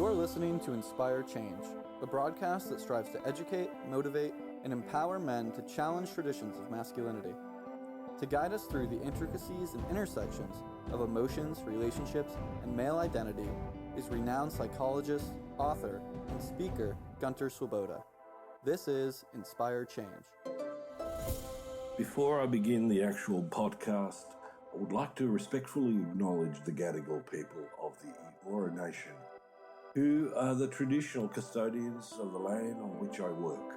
You're listening to Inspire Change, a broadcast that strives to educate, motivate, and empower men to challenge traditions of masculinity. To guide us through the intricacies and intersections of emotions, relationships, and male identity is renowned psychologist, author, and speaker Gunter Swoboda. This is Inspire Change. Before I begin the actual podcast, I would like to respectfully acknowledge the Gadigal people of the Eora Nation, who are the traditional custodians of the land on which I work.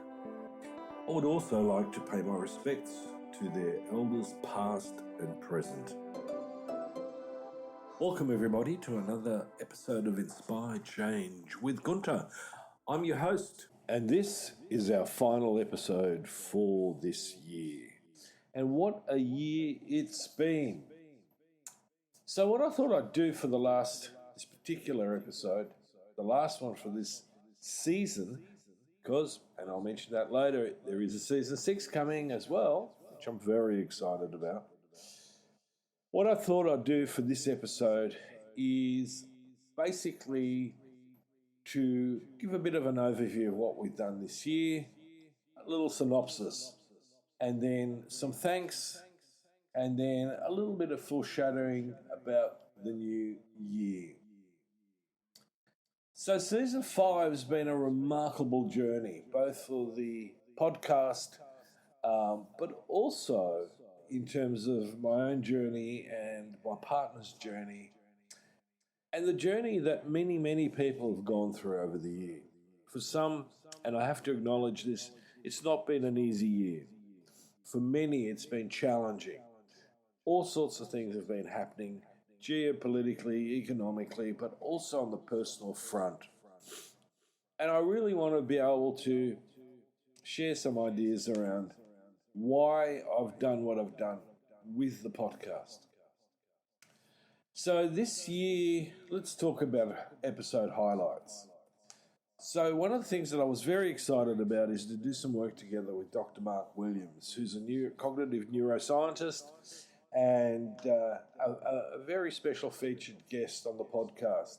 I would also like to pay my respects to their elders past and present. Welcome everybody to another episode of Inspire Change with Gunter. I'm your host, and this is our final episode for this year. And what a year it's been. So what I thought I'd do for this particular episode, the last one for this season, because, and I'll mention that later, there is a season 6 coming as well, which I'm very excited about. What I thought I'd do for this episode is basically to give a bit of an overview of what we've done this year, a little synopsis, and then some thanks, and then a little bit of foreshadowing about the new year. So season 5 has been a remarkable journey, both for the podcast, but also in terms of my own journey and my partner's journey, and the journey that many, many people have gone through over the year. For some, and I have to acknowledge this, it's not been an easy year. For many, it's been challenging. All sorts of things have been happening, geopolitically, economically, but also on the personal front. And I really want to be able to share some ideas around why I've done what I've done with the podcast. So this year, let's talk about episode highlights. So one of the things that I was very excited about is to do some work together with Dr. Mark Williams, who's a cognitive neuroscientist and a very special featured guest on the podcast.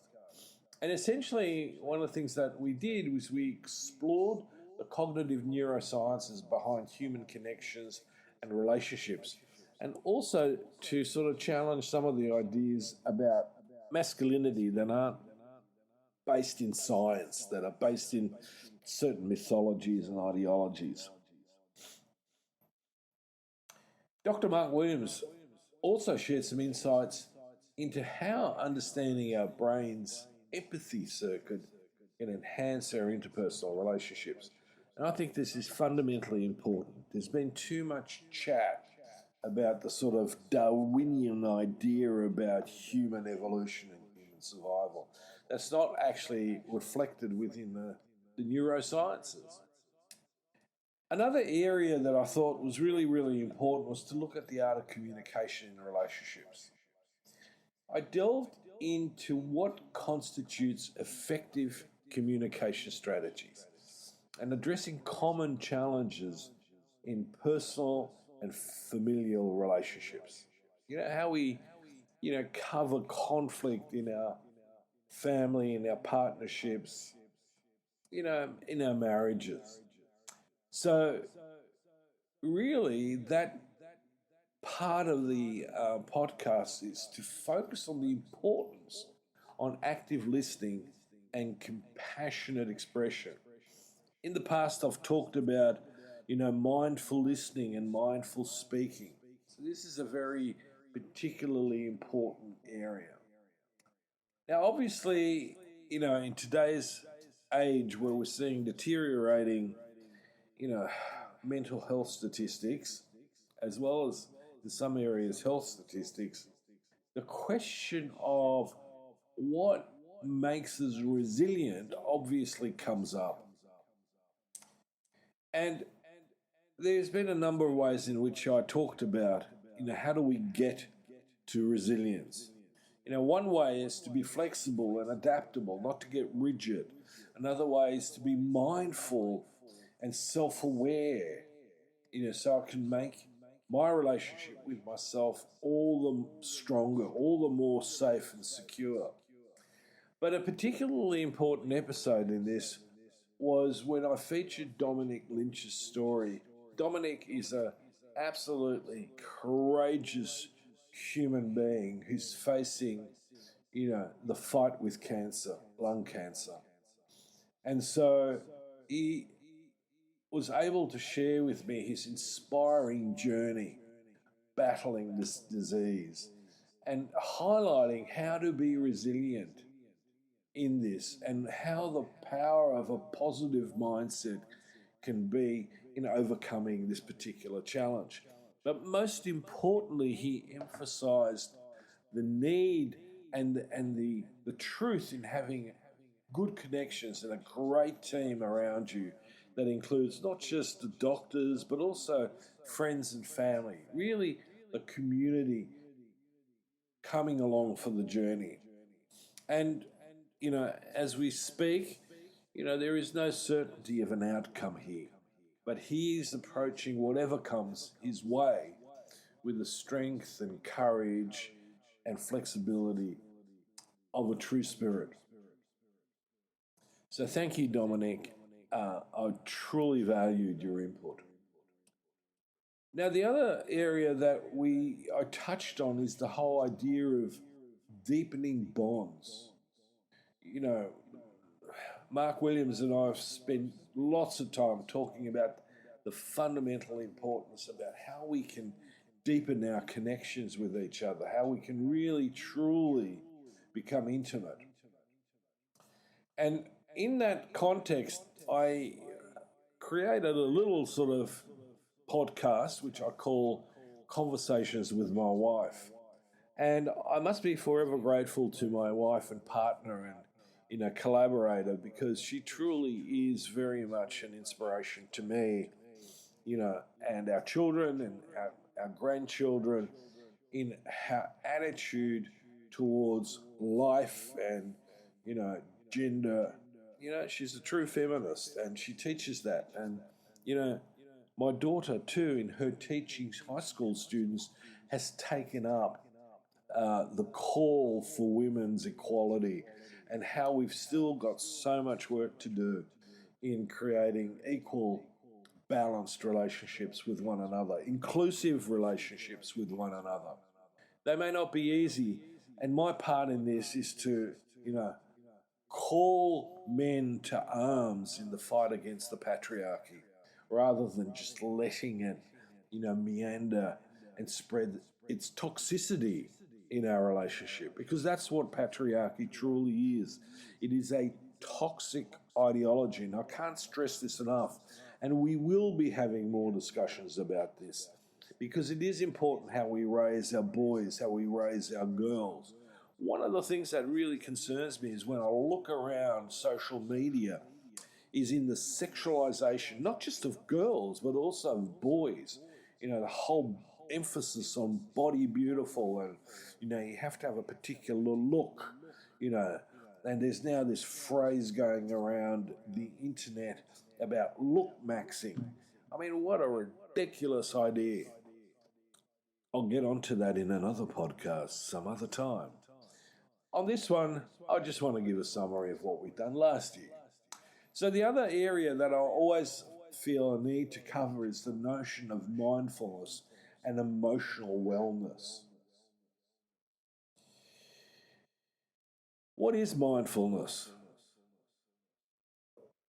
And essentially, one of the things that we did was we explored the cognitive neurosciences behind human connections and relationships, and also to sort of challenge some of the ideas about masculinity that aren't based in science, that are based in certain mythologies and ideologies. Dr. Mark Williams also shared some insights into how understanding our brain's empathy circuit can enhance our interpersonal relationships. And I think this is fundamentally important. There's been too much chat about the sort of Darwinian idea about human evolution and human survival. That's not actually reflected within the neurosciences. Another area that I thought was really, really important was to look at the art of communication in relationships. I delved into what constitutes effective communication strategies and addressing common challenges in personal and familial relationships. You know, how we, cover conflict in our family, in our partnerships, in our marriages. So really that part of the podcast is to focus on the importance on active listening and compassionate expression. In the past, I've talked about, mindful listening and mindful speaking. So this is a very particularly important area. Now, obviously, in today's age where we're seeing deteriorating, mental health statistics, as well as in some areas health statistics, the question of what makes us resilient obviously comes up. And there's been a number of ways in which I talked about, how do we get to resilience? One way is to be flexible and adaptable, not to get rigid. Another way is to be mindful and self-aware, so I can make my relationship with myself all the stronger, all the more safe and secure. But a particularly important episode in this was when I featured Dominic Lynch's story. Dominic is a absolutely courageous human being who's facing, the fight with cancer, lung cancer. And so he was able to share with me his inspiring journey battling this disease and highlighting how to be resilient in this and how the power of a positive mindset can be in overcoming this particular challenge. But most importantly, he emphasized the need and the truth in having good connections and a great team around you that includes not just the doctors but also friends and family, really the community coming along for the journey. And, as we speak, there is no certainty of an outcome here, but he is approaching whatever comes his way with the strength and courage and flexibility of a true spirit. So thank you, Dominic. I truly valued your input. Now, the other area that I touched on is the whole idea of deepening bonds. Mark Williams and I have spent lots of time talking about the fundamental importance about how we can deepen our connections with each other, how we can really, truly become intimate. And in that context, I created a little sort of podcast, which I call Conversations with My Wife. And I must be forever grateful to my wife and partner and, collaborator, because she truly is very much an inspiration to me, and our children and our grandchildren in her attitude towards life and, gender. She's a true feminist and she teaches that. And, my daughter, too, in her teaching high school students, has taken up the call for women's equality and how we've still got so much work to do in creating equal, balanced relationships with one another, inclusive relationships with one another. They may not be easy, and my part in this is to, call men to arms in the fight against the patriarchy, rather than just letting it, meander and spread its toxicity in our relationship, because that's what patriarchy truly is. It is a toxic ideology, and I can't stress this enough. And we will be having more discussions about this, because it is important how we raise our boys, how we raise our girls. One of the things that really concerns me is when I look around social media is in the sexualization, not just of girls, but also of boys. The whole emphasis on body beautiful and, you have to have a particular look, and there's now this phrase going around the internet about look maxing. I mean, what a ridiculous idea. I'll get onto that in another podcast some other time. On this one, I just want to give a summary of what we've done last year. So the other area that I always feel a need to cover is the notion of mindfulness and emotional wellness. What is mindfulness?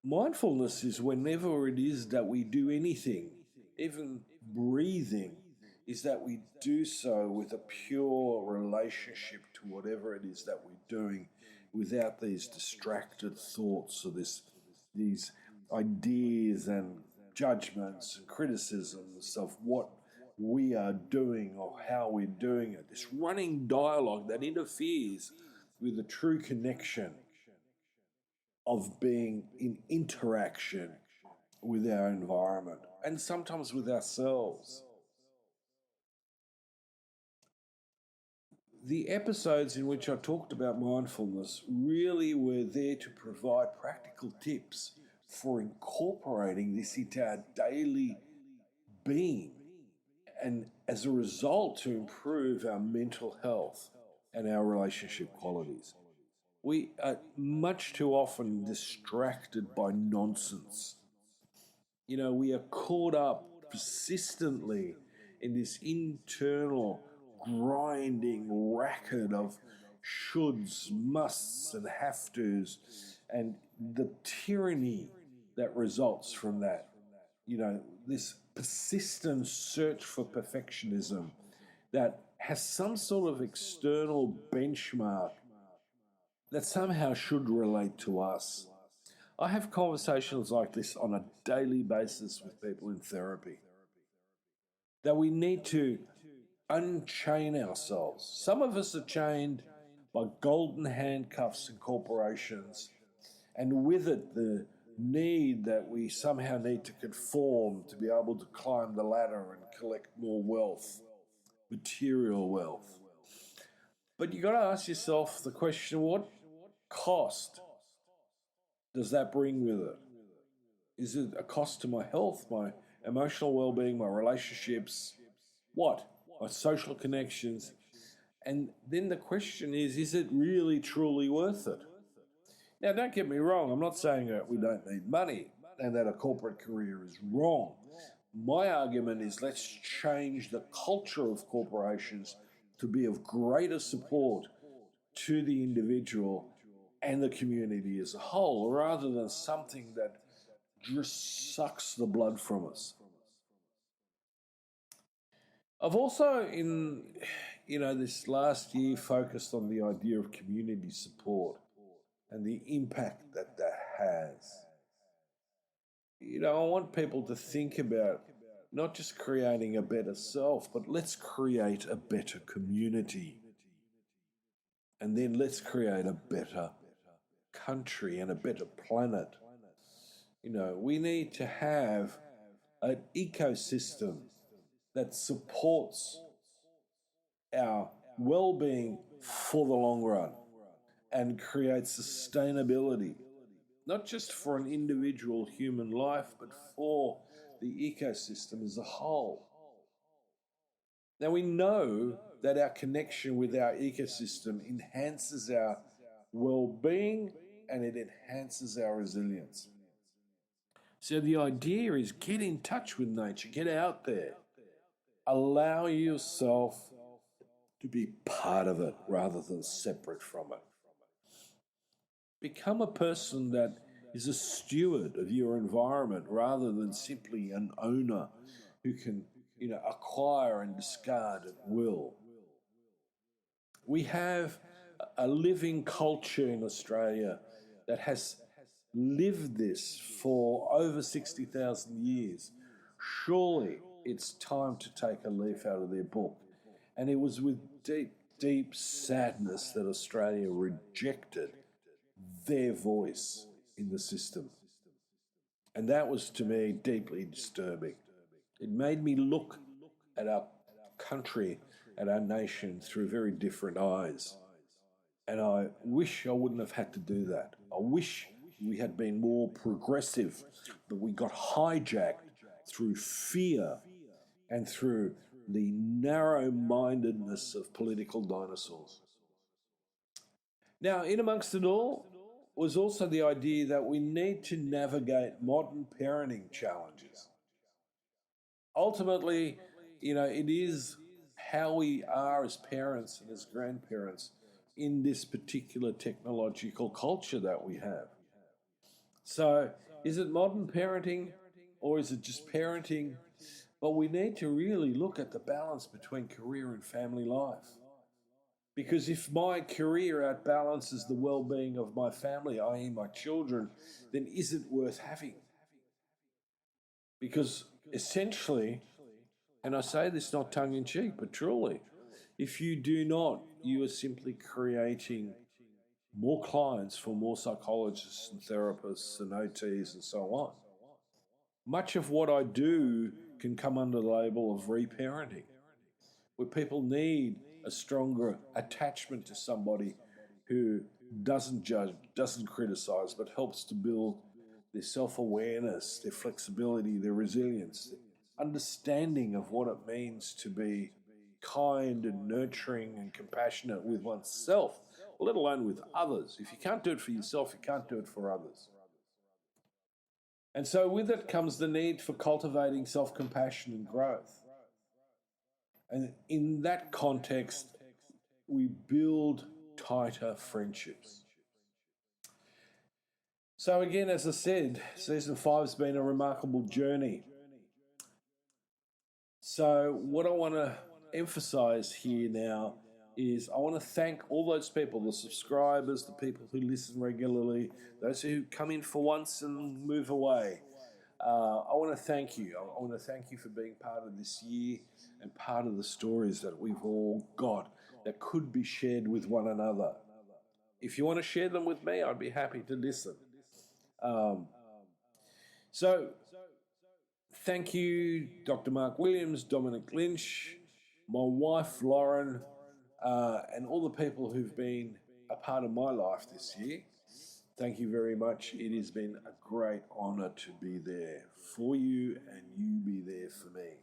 Mindfulness is whenever it is that we do anything, even breathing, is that we do so with a pure relationship to whatever it is that we're doing, without these distracted thoughts or these ideas and judgments and criticisms of what we are doing or how we're doing it. This running dialogue that interferes with the true connection of being in interaction with our environment and sometimes with ourselves. The episodes in which I talked about mindfulness really were there to provide practical tips for incorporating this into our daily being, and as a result to improve our mental health and our relationship qualities. We are much too often distracted by nonsense. We are caught up persistently in this internal grinding racket of shoulds, musts, and have tos, and the tyranny that results from that. This persistent search for perfectionism that has some sort of external benchmark that somehow should relate to us. I have conversations like this on a daily basis with people in therapy. That we need to unchain ourselves. Some of us are chained by golden handcuffs and corporations, and with it the need that we somehow need to conform to be able to climb the ladder and collect more wealth, material wealth. But you got to ask yourself the question, what cost does that bring with it? Is it a cost to my health, my emotional well-being, my relationships? What? My social connections? And then the question is it really truly worth it? Now, don't get me wrong. I'm not saying that we don't need money and that a corporate career is wrong. My argument is let's change the culture of corporations to be of greater support to the individual and the community as a whole, rather than something that just sucks the blood from us. I've also, in this last year, focused on the idea of community support and the impact that has. I want people to think about not just creating a better self, but let's create a better community. And then let's create a better country and a better planet. We need to have an ecosystem that supports our well-being for the long run and creates sustainability, not just for an individual human life, but for the ecosystem as a whole. Now, we know that our connection with our ecosystem enhances our well-being and it enhances our resilience. So the idea is get in touch with nature, get out there, allow yourself to be part of it rather than separate from it. Become a person that is a steward of your environment rather than simply an owner who can, acquire and discard at will. We have a living culture in Australia that has lived this for over 60,000 years. Surely it's time to take a leaf out of their book. And it was with deep, deep sadness that Australia rejected their voice in the system. And that was, to me, deeply disturbing. It made me look at our country, at our nation through very different eyes. And I wish I wouldn't have had to do that. I wish we had been more progressive, but we got hijacked through fear and through the narrow-mindedness of political dinosaurs. Now, in amongst it all was also the idea that we need to navigate modern parenting challenges. Ultimately, it is how we are as parents and as grandparents in this particular technological culture that we have. So, is it modern parenting or is it just parenting? But we need to really look at the balance between career and family life. Because if my career outbalances the well-being of my family, i.e. my children, then is it worth having? Because essentially, and I say this not tongue-in-cheek, but truly, if you do not, you are simply creating more clients for more psychologists and therapists and OTs and so on. Much of what I do can come under the label of reparenting, where people need a stronger attachment to somebody who doesn't judge, doesn't criticize, but helps to build their self-awareness, their flexibility, their resilience, their understanding of what it means to be kind and nurturing and compassionate with oneself, let alone with others. If you can't do it for yourself, you can't do it for others. And so with it comes the need for cultivating self-compassion and growth. And in that context, we build tighter friendships. So again, as I said, season 5 has been a remarkable journey. So what I want to emphasize here now is I want to thank all those people, the subscribers, the people who listen regularly, those who come in for once and move away. I want to thank you. I want to thank you for being part of this year and part of the stories that we've all got that could be shared with one another. If you want to share them with me, I'd be happy to listen. So, thank you, Dr. Mark Williams, Dominic Lynch, my wife, Lauren, and all the people who've been a part of my life this year. Thank you very much. It has been a great honour to be there for you and you be there for me.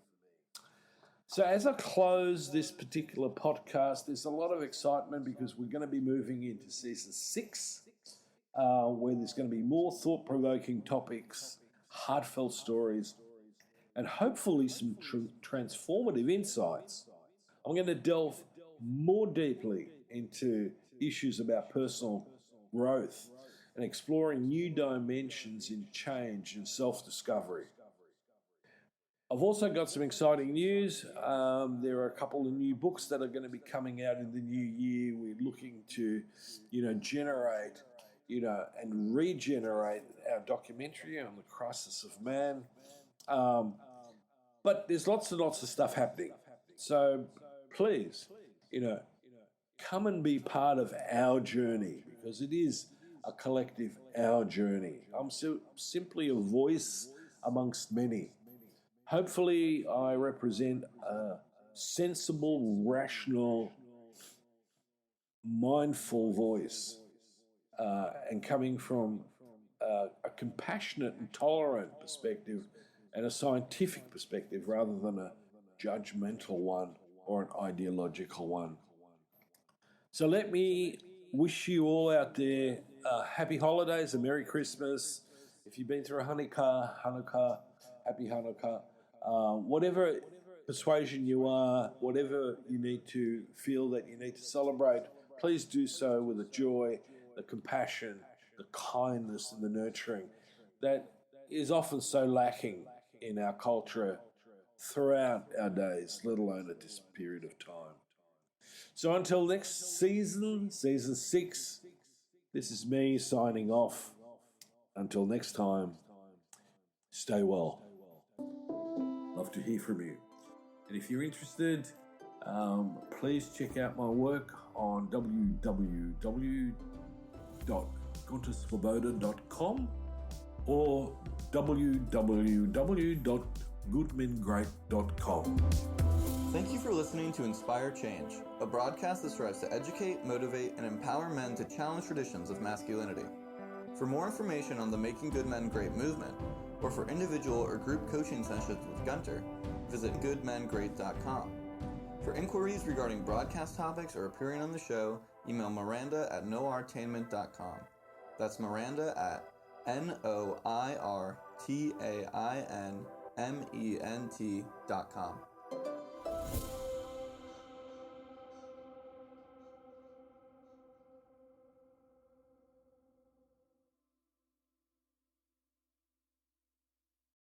So as I close this particular podcast, there's a lot of excitement because we're going to be moving into season 6, where there's going to be more thought-provoking topics, heartfelt stories, and hopefully some transformative insights. I'm going to delve more deeply into issues about personal growth and exploring new dimensions in change and self-discovery. I've also got some exciting news. There are a couple of new books that are going to be coming out in the new year. We're looking to, generate, and regenerate our documentary on the crisis of man. But there's lots and lots of stuff happening. So please, come and be part of our journey because it is a collective, our journey. I'm simply a voice amongst many. Hopefully, I represent a sensible, rational, mindful voice and coming from a compassionate and tolerant perspective and a scientific perspective rather than a judgmental one or an ideological one. So let me wish you all out there happy holidays, a Merry Christmas. If you've been through a Hanukkah, happy Hanukkah. Whatever persuasion you are, whatever you need to feel that you need to celebrate, please do so with the joy, the compassion, the kindness and the nurturing that is often so lacking in our culture throughout our days, let alone at this period of time. So until next season, season 6, this is me signing off. Until next time, stay well. Love to hear from you. And if you're interested, please check out my work on www.gunterswoboda.com or www.goodmengreat.com. Thank you for listening to Inspire Change, a broadcast that strives to educate, motivate, and empower men to challenge traditions of masculinity. For more information on the Making Good Men Great movement, or for individual or group coaching sessions with Gunter, visit goodmengreat.com. For inquiries regarding broadcast topics or appearing on the show, email Miranda at Noirtainment.com. That's Miranda at Noirtainment.com.